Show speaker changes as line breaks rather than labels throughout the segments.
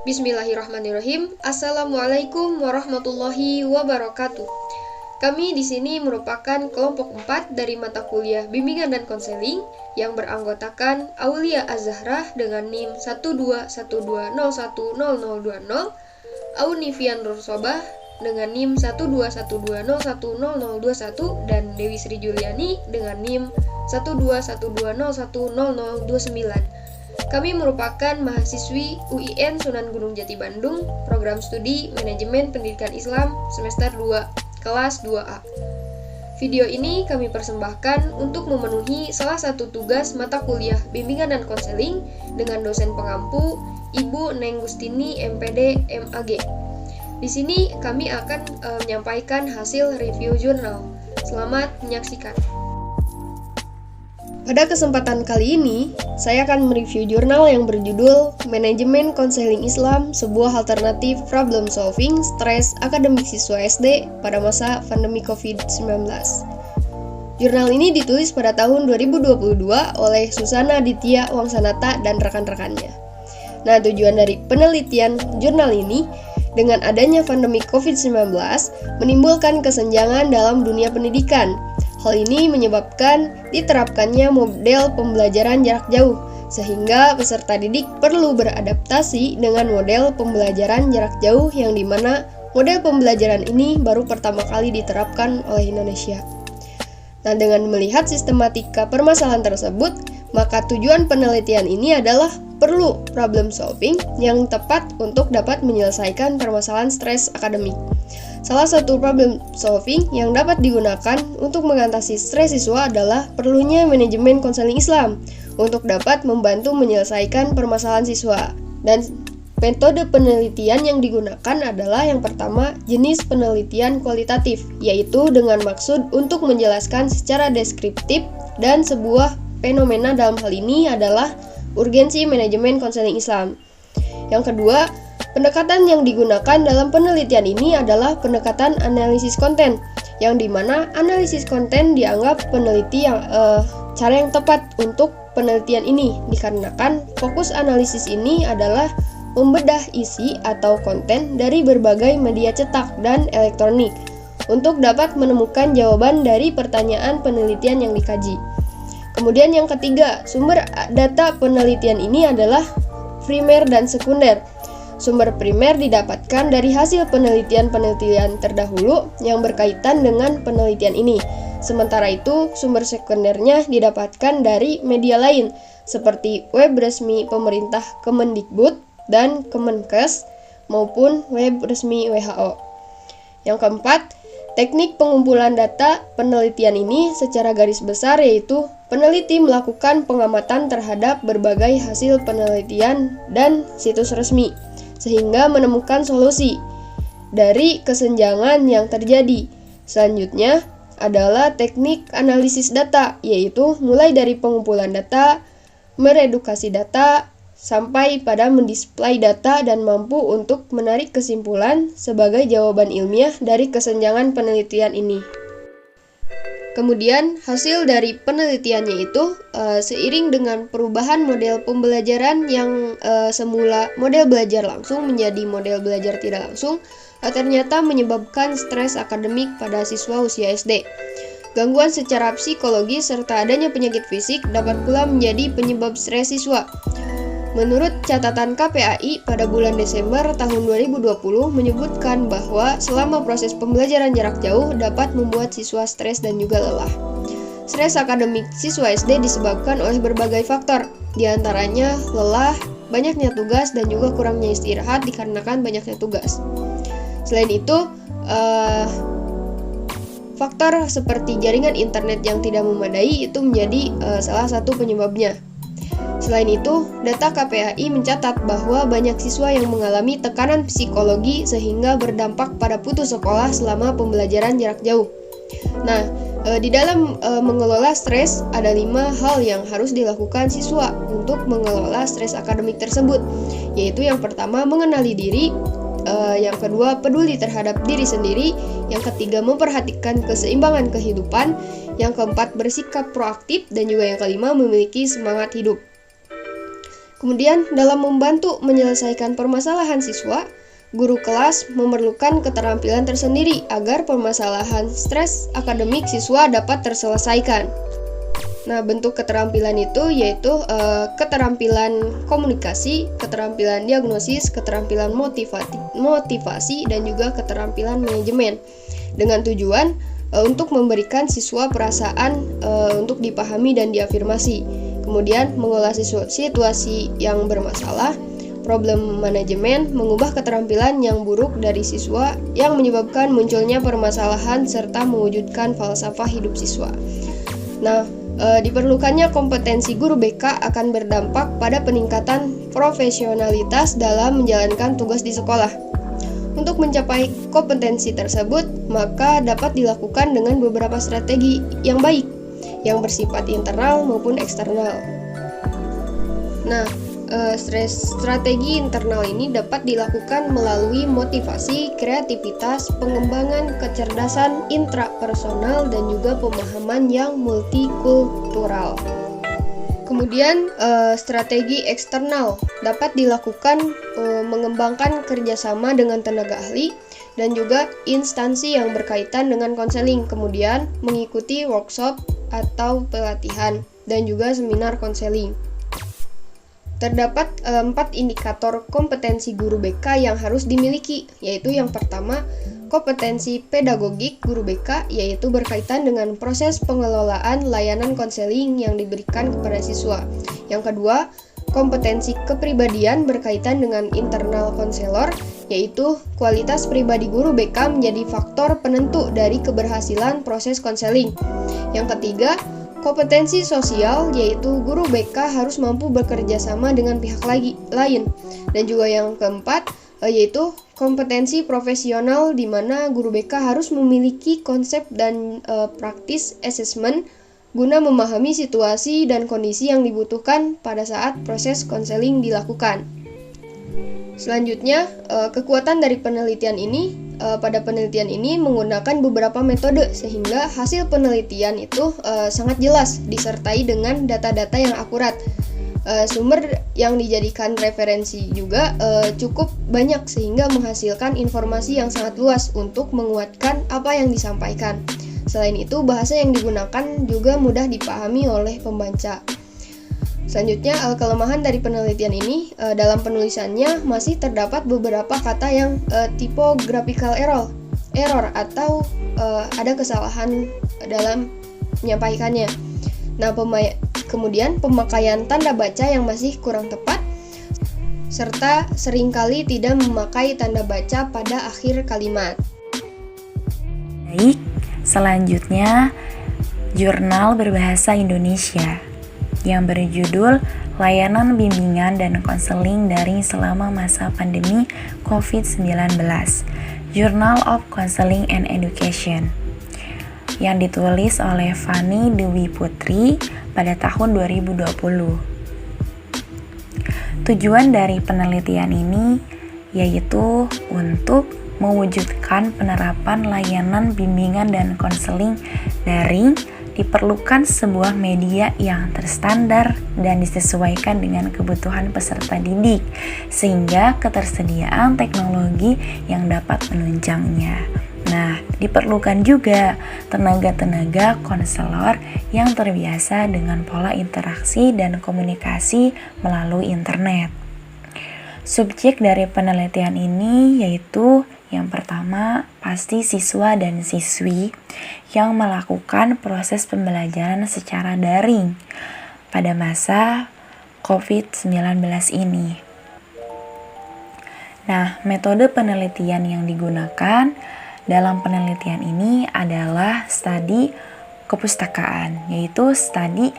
Bismillahirrahmanirrahim. Assalamualaikum warahmatullahi wabarakatuh. Kami di sini merupakan kelompok 4 dari mata kuliah Bimbingan dan Konseling yang beranggotakan Aulia Az-Zahrah dengan NIM 12120100020, Aunifian Nursobah dengan NIM 12120100021 dan Dewi Sri Juliani dengan NIM 12120100029. Kami merupakan mahasiswi UIN Sunan Gunung Jati Bandung, program studi Manajemen Pendidikan Islam semester 2, kelas 2A. Video ini kami persembahkan untuk memenuhi salah satu tugas mata kuliah Bimbingan dan Konseling dengan dosen pengampu Ibu Neng Gustini MPD MAG. Di sini kami akan menyampaikan hasil review jurnal. Selamat menyaksikan. Pada kesempatan kali ini, saya akan mereview jurnal yang berjudul Manajemen Konseling Islam, sebuah alternatif problem solving stres akademik siswa SD pada masa pandemi COVID-19. Jurnal ini ditulis pada tahun 2022 oleh Susana Aditya Wangsanata dan rekan-rekannya. Nah, tujuan dari penelitian jurnal ini dengan adanya pandemi COVID-19 menimbulkan kesenjangan dalam dunia pendidikan. Hal ini menyebabkan diterapkannya model pembelajaran jarak jauh, sehingga peserta didik perlu beradaptasi dengan model pembelajaran jarak jauh yang dimana model pembelajaran ini baru pertama kali diterapkan oleh Indonesia. Nah, dengan melihat sistematika permasalahan tersebut, maka tujuan penelitian ini adalah perlu problem solving yang tepat untuk dapat menyelesaikan permasalahan stres akademik. Salah satu problem solving yang dapat digunakan untuk mengatasi stres siswa adalah perlunya manajemen konseling Islam untuk dapat membantu menyelesaikan permasalahan siswa. Dan metode penelitian yang digunakan adalah yang pertama, jenis penelitian kualitatif, yaitu dengan maksud untuk menjelaskan secara deskriptif dan sebuah fenomena, dalam hal ini adalah urgensi manajemen konseling Islam. Yang kedua, pendekatan yang digunakan dalam penelitian ini adalah pendekatan analisis konten, yang dimana analisis konten dianggap cara yang tepat untuk penelitian ini, dikarenakan fokus analisis ini adalah membedah isi atau konten dari berbagai media cetak dan elektronik untuk dapat menemukan jawaban dari pertanyaan penelitian yang dikaji. Kemudian yang ketiga, sumber data penelitian ini adalah primer dan sekunder. Sumber primer didapatkan dari hasil penelitian terdahulu yang berkaitan dengan penelitian ini. Sementara itu, sumber sekundernya didapatkan dari media lain seperti web resmi pemerintah Kemendikbud dan Kemenkes maupun web resmi WHO. Yang keempat, teknik pengumpulan data penelitian ini secara garis besar yaitu peneliti melakukan pengamatan terhadap berbagai hasil penelitian dan situs resmi sehingga menemukan solusi dari kesenjangan yang terjadi. Selanjutnya adalah teknik analisis data, yaitu mulai dari pengumpulan data, meredukasi data, sampai pada mendisplay data dan mampu untuk menarik kesimpulan sebagai jawaban ilmiah dari kesenjangan penelitian ini. Kemudian hasil dari penelitiannya itu seiring dengan perubahan model pembelajaran yang semula model belajar langsung menjadi model belajar tidak langsung, ternyata menyebabkan stres akademik pada siswa usia SD. Gangguan secara psikologis serta adanya penyakit fisik dapat pula menjadi penyebab stres siswa. Menurut catatan KPAI pada bulan Desember tahun 2020 menyebutkan bahwa selama proses pembelajaran jarak jauh dapat membuat siswa stres dan juga lelah. Stres akademik siswa SD disebabkan oleh berbagai faktor, diantaranya lelah, banyaknya tugas, dan juga kurangnya istirahat dikarenakan banyaknya tugas. Selain itu, faktor seperti jaringan internet yang tidak memadai itu menjadi salah satu penyebabnya. Selain itu, data KPAI mencatat bahwa banyak siswa yang mengalami tekanan psikologi sehingga berdampak pada putus sekolah selama pembelajaran jarak jauh. Nah, di dalam mengelola stres, ada 5 hal yang harus dilakukan siswa untuk mengelola stres akademik tersebut, yaitu yang pertama, mengenali diri, yang kedua, peduli terhadap diri sendiri, yang ketiga, memperhatikan keseimbangan kehidupan, yang keempat, bersikap proaktif, dan juga yang kelima, memiliki semangat hidup. Kemudian, dalam membantu menyelesaikan permasalahan siswa, guru kelas memerlukan keterampilan tersendiri agar permasalahan stres akademik siswa dapat terselesaikan. Nah, bentuk keterampilan itu yaitu keterampilan komunikasi, keterampilan diagnosis, keterampilan motivasi, dan juga keterampilan manajemen. Dengan tujuan untuk memberikan siswa perasaan untuk dipahami dan diafirmasi. Kemudian, mengolah situasi yang bermasalah, problem manajemen, mengubah keterampilan yang buruk dari siswa yang menyebabkan munculnya permasalahan serta mewujudkan falsafah hidup siswa. Nah, diperlukannya kompetensi guru BK akan berdampak pada peningkatan profesionalitas dalam menjalankan tugas di sekolah. Untuk mencapai kompetensi tersebut, maka dapat dilakukan dengan beberapa strategi yang baik, yang bersifat internal maupun eksternal. Nah, strategi internal ini dapat dilakukan melalui motivasi, kreativitas, pengembangan kecerdasan intrapersonal, dan juga pemahaman yang multikultural. Kemudian, strategi eksternal dapat dilakukan mengembangkan kerjasama dengan tenaga ahli dan juga instansi yang berkaitan dengan konseling, kemudian mengikuti workshop atau pelatihan dan juga seminar konseling. Terdapat 4 indikator kompetensi guru BK yang harus dimiliki, yaitu yang pertama, kompetensi pedagogik guru BK, yaitu berkaitan dengan proses pengelolaan layanan konseling yang diberikan kepada siswa. Yang kedua, kompetensi kepribadian berkaitan dengan internal konselor, yaitu kualitas pribadi guru BK menjadi faktor penentu dari keberhasilan proses konseling. Yang ketiga, kompetensi sosial, yaitu guru BK harus mampu bekerja sama dengan pihak lain. Dan juga yang keempat, yaitu kompetensi profesional, di mana guru BK harus memiliki konsep dan praktis assessment guna memahami situasi dan kondisi yang dibutuhkan pada saat proses konseling dilakukan. Selanjutnya, kekuatan dari penelitian ini, pada penelitian ini menggunakan beberapa metode sehingga hasil penelitian itu sangat jelas disertai dengan data-data yang akurat. Sumber yang dijadikan referensi juga cukup banyak sehingga menghasilkan informasi yang sangat luas untuk menguatkan apa yang disampaikan. Selain itu, bahasa yang digunakan juga mudah dipahami oleh pembaca. Selanjutnya, kelemahan dari penelitian ini, dalam penulisannya masih terdapat beberapa kata yang typographical error atau ada kesalahan dalam menyampaikannya. Nah, kemudian pemakaian tanda baca yang masih kurang tepat, serta seringkali tidak memakai tanda baca pada akhir kalimat.
Baik, selanjutnya jurnal berbahasa Indonesia yang berjudul Layanan Bimbingan dan Konseling Daring Selama Masa Pandemi COVID-19, Journal of Counseling and Education, yang ditulis oleh Fani Dewi Putri pada tahun 2020. Tujuan dari penelitian ini yaitu untuk mewujudkan penerapan layanan bimbingan dan konseling daring. Diperlukan sebuah media yang terstandar dan disesuaikan dengan kebutuhan peserta didik, sehingga ketersediaan teknologi yang dapat menunjangnya. Nah, diperlukan juga tenaga-tenaga konselor yang terbiasa dengan pola interaksi dan komunikasi melalui internet. Subjek dari penelitian ini yaitu yang pertama, pasti siswa dan siswi yang melakukan proses pembelajaran secara daring pada masa COVID-19 ini. Nah, metode penelitian yang digunakan dalam penelitian ini adalah studi kepustakaan, yaitu studi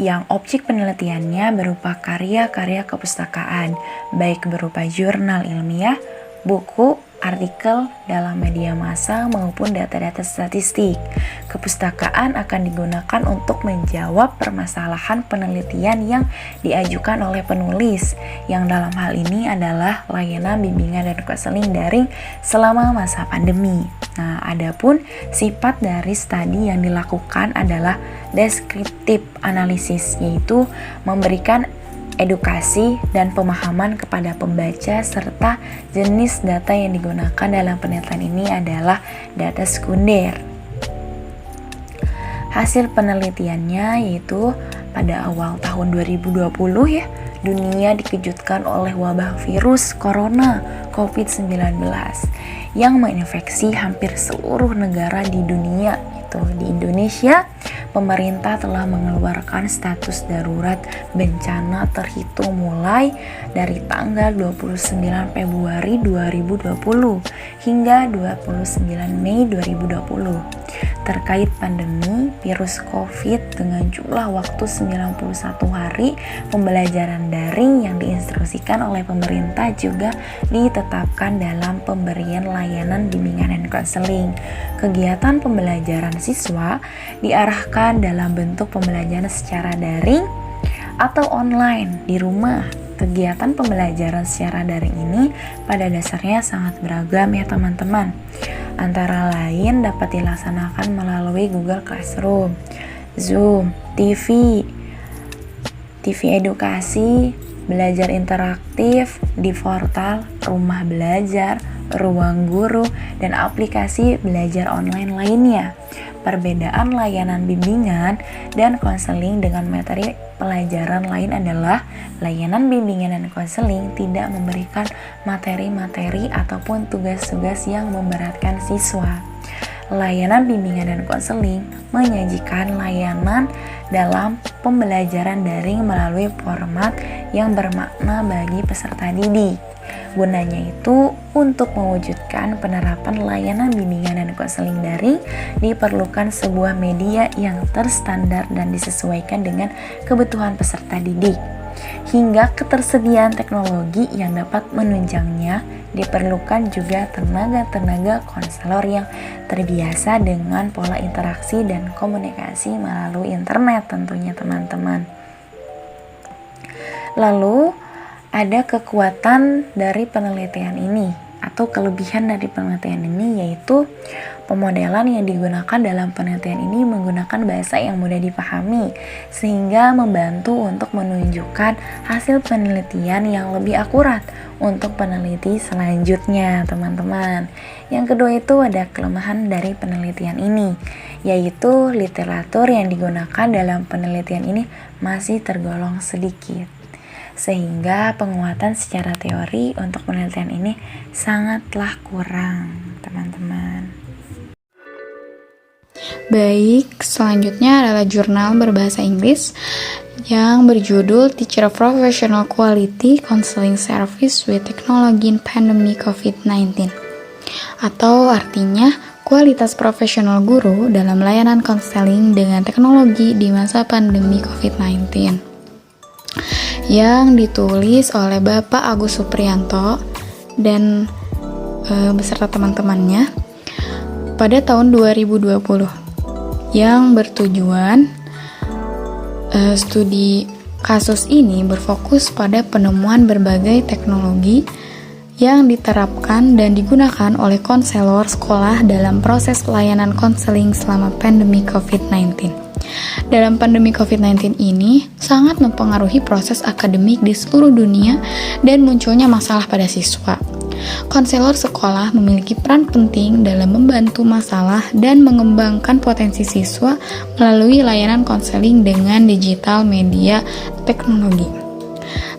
yang objek penelitiannya berupa karya-karya kepustakaan, baik berupa jurnal ilmiah, buku, artikel dalam media massa maupun data-data statistik. Kepustakaan akan digunakan untuk menjawab permasalahan penelitian yang diajukan oleh penulis, yang dalam hal ini adalah layanan bimbingan dan konseling daring selama masa pandemi. Nah, adapun sifat dari studi yang dilakukan adalah deskriptif analisis, yaitu memberikan edukasi dan pemahaman kepada pembaca serta jenis data yang digunakan dalam penelitian ini adalah data sekunder. Hasil penelitiannya yaitu pada awal tahun 2020 ya, dunia dikejutkan oleh wabah virus corona COVID-19 yang menginfeksi hampir seluruh negara di dunia. Di Indonesia, pemerintah telah mengeluarkan status darurat bencana terhitung mulai dari tanggal 29 Februari 2020 hingga 29 Mei 2020 terkait pandemi virus COVID dengan jumlah waktu 91 hari pembelajaran daring yang diinstruksikan oleh pemerintah juga ditetapkan dalam pemberian layanan bimbingan dan konseling. Kegiatan pembelajaran siswa diarahkan dalam bentuk pembelajaran secara daring atau online di rumah. Kegiatan pembelajaran secara daring ini pada dasarnya sangat beragam ya teman-teman. Antara lain dapat dilaksanakan melalui Google Classroom, Zoom, TV edukasi, belajar interaktif di portal Rumah Belajar, Ruang Guru, dan aplikasi belajar online lainnya. Perbedaan layanan bimbingan dan konseling dengan materi pelajaran lain adalah layanan bimbingan dan konseling tidak memberikan materi-materi ataupun tugas-tugas yang memberatkan siswa. Layanan bimbingan dan konseling menyajikan layanan dalam pembelajaran daring melalui format yang bermakna bagi peserta didik. Gunanya itu untuk mewujudkan penerapan layanan bimbingan dan konseling daring diperlukan sebuah media yang terstandar dan disesuaikan dengan kebutuhan peserta didik. Hingga ketersediaan teknologi yang dapat menunjangnya, diperlukan juga tenaga-tenaga konselor yang terbiasa dengan pola interaksi dan komunikasi melalui internet tentunya teman-teman. Lalu ada kekuatan dari penelitian ini atau kelebihan dari penelitian ini, yaitu pemodelan yang digunakan dalam penelitian ini menggunakan bahasa yang mudah dipahami sehingga membantu untuk menunjukkan hasil penelitian yang lebih akurat untuk peneliti selanjutnya teman-teman. Yang kedua itu ada kelemahan dari penelitian ini, yaitu literatur yang digunakan dalam penelitian ini masih tergolong sedikit, sehingga penguatan secara teori untuk penelitian ini sangatlah kurang, teman-teman.
Baik, selanjutnya adalah jurnal berbahasa Inggris yang berjudul Teacher Professional Quality Counseling Service with Technology in Pandemic COVID-19, atau artinya kualitas profesional guru dalam layanan konseling dengan teknologi di masa pandemi COVID-19, yang ditulis oleh Bapak Agus Supriyanto dan beserta teman-temannya pada tahun 2020, yang bertujuan studi kasus ini berfokus pada penemuan berbagai teknologi yang diterapkan dan digunakan oleh konselor sekolah dalam proses layanan konseling selama pandemi COVID-19. Dalam pandemi COVID-19 ini sangat mempengaruhi proses akademik di seluruh dunia dan munculnya masalah pada siswa. Konselor sekolah memiliki peran penting dalam membantu masalah dan mengembangkan potensi siswa melalui layanan konseling dengan digital media teknologi.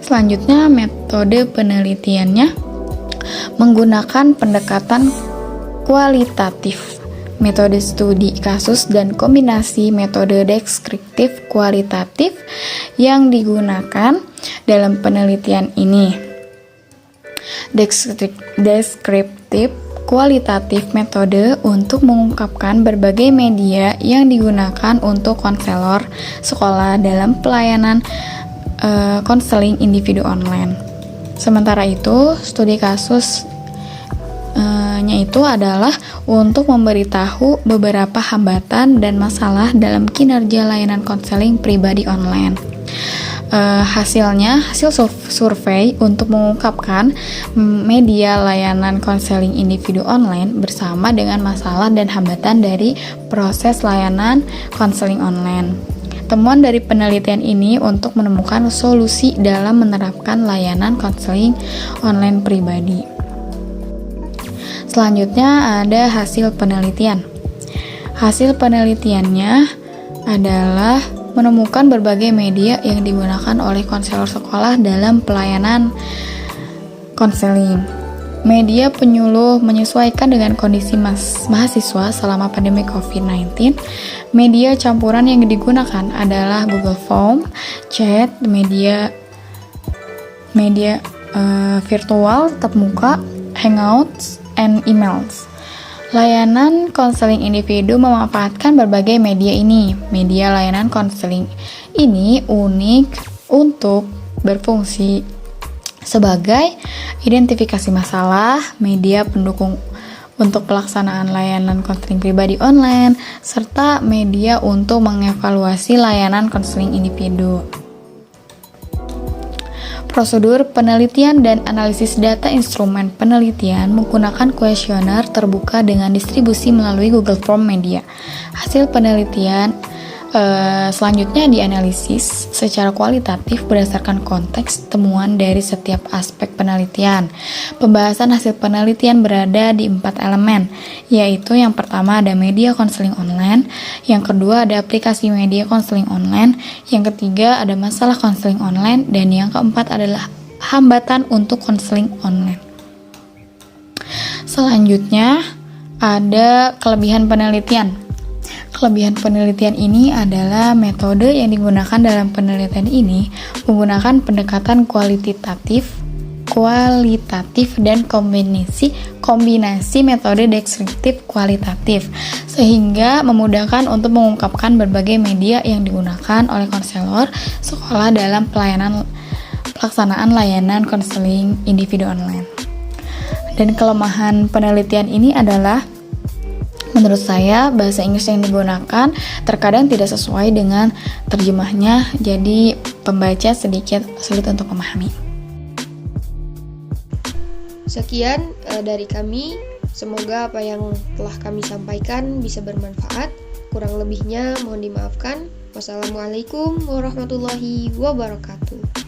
Selanjutnya, metode penelitiannya menggunakan pendekatan kualitatif, metode studi kasus, dan kombinasi metode deskriptif kualitatif yang digunakan dalam penelitian ini. Deskriptif kualitatif metode untuk mengungkapkan berbagai media yang digunakan untuk konselor sekolah dalam pelayanan konseling individu online. Sementara itu, studi kasusnya itu adalah untuk memberitahu beberapa hambatan dan masalah dalam kinerja layanan konseling pribadi online. Hasil survei untuk mengungkapkan media layanan konseling individu online bersama dengan masalah dan hambatan dari proses layanan konseling online. Temuan dari penelitian ini untuk menemukan solusi dalam menerapkan layanan konseling online pribadi. Selanjutnya ada hasil penelitian. Hasil penelitiannya adalah menemukan berbagai media yang digunakan oleh konselor sekolah dalam pelayanan konseling. Media penyuluh menyesuaikan dengan kondisi mahasiswa selama pandemi COVID-19. Media campuran yang digunakan adalah Google Form, chat, media virtual, tatap muka, hangouts, and emails. Layanan konseling individu memanfaatkan berbagai media ini. Media layanan konseling ini unik untuk berfungsi sebagai identifikasi masalah, media pendukung untuk pelaksanaan layanan konseling pribadi online, serta media untuk mengevaluasi layanan konseling individu. Prosedur penelitian dan analisis data instrumen penelitian menggunakan kuesioner terbuka dengan distribusi melalui Google Form Media. Hasil penelitian selanjutnya dianalisis secara kualitatif berdasarkan konteks temuan dari setiap aspek penelitian. Pembahasan hasil penelitian berada di 4 elemen, yaitu yang pertama ada media konseling online, yang kedua ada aplikasi media konseling online, yang ketiga ada masalah konseling online, dan yang keempat adalah hambatan untuk konseling online. Selanjutnya ada kelebihan penelitian. Kelebihan penelitian ini adalah metode yang digunakan dalam penelitian ini menggunakan pendekatan kualitatif dan kombinasi metode deskriptif kualitatif, sehingga memudahkan untuk mengungkapkan berbagai media yang digunakan oleh konselor sekolah dalam pelaksanaan layanan konseling individu online. Dan kelemahan penelitian ini adalah, menurut saya, bahasa Inggris yang digunakan terkadang tidak sesuai dengan terjemahnya, jadi pembaca sedikit sulit untuk memahami.
Sekian dari kami, semoga apa yang telah kami sampaikan bisa bermanfaat. Kurang lebihnya mohon dimaafkan. Wassalamualaikum warahmatullahi wabarakatuh.